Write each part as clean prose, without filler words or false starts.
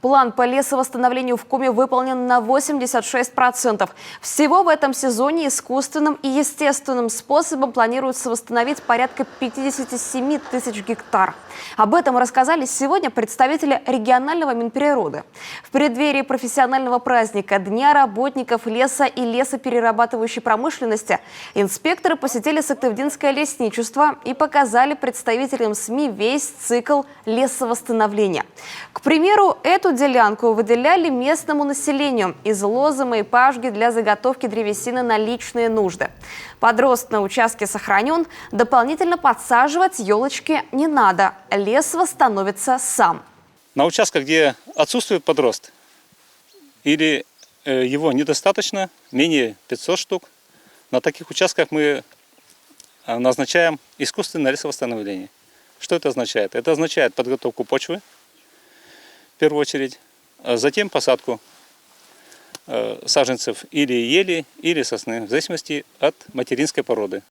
План по лесовосстановлению в Коми выполнен на 86%. Всего в этом сезоне искусственным и естественным способом планируется восстановить порядка 57 тысяч гектар. Об этом рассказали сегодня представители регионального Минприроды. В преддверии профессионального праздника Дня работников леса и лесоперерабатывающей промышленности инспекторы посетили Сыктывдинское лесничество и показали представителям СМИ весь цикл лесовосстановления. К примеру, эту делянку выделяли местному населению из лозы и пажги для заготовки древесины на личные нужды. Подрост на участке сохранен, дополнительно подсаживать елочки не надо, лес восстановится сам. На участках, где отсутствует подрост или его недостаточно, менее 500 штук, на таких участках мы назначаем искусственное лесовосстановление. Что это означает? Это означает подготовку почвы, в первую очередь, затем посадку саженцев или ели, или сосны, в зависимости от материнской породы.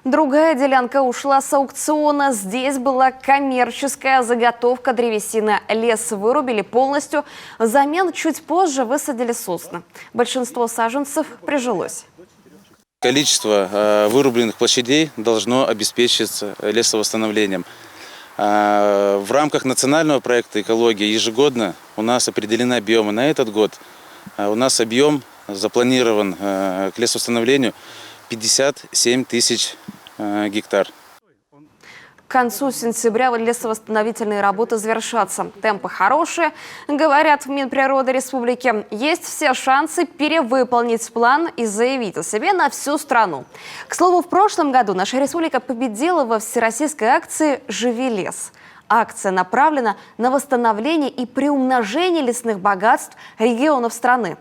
Другая делянка ушла с аукциона. Здесь была коммерческая заготовка древесины. Лес вырубили полностью. Взамен чуть позже высадили сосны. Большинство саженцев прижилось. Количество вырубленных площадей должно обеспечиться лесовосстановлением. В рамках национального проекта «Экология» ежегодно у нас определены объемы. На этот год у нас объем запланирован к лесовосстановлению 57 тысяч гектар. К концу сентября лесовосстановительные работы завершатся. Темпы хорошие, говорят в Минприроды республики. Есть все шансы перевыполнить план и заявить о себе на всю страну. К слову, в прошлом году наша республика победила во всероссийской акции «Живи лес». Акция направлена на восстановление и приумножение лесных богатств регионов страны.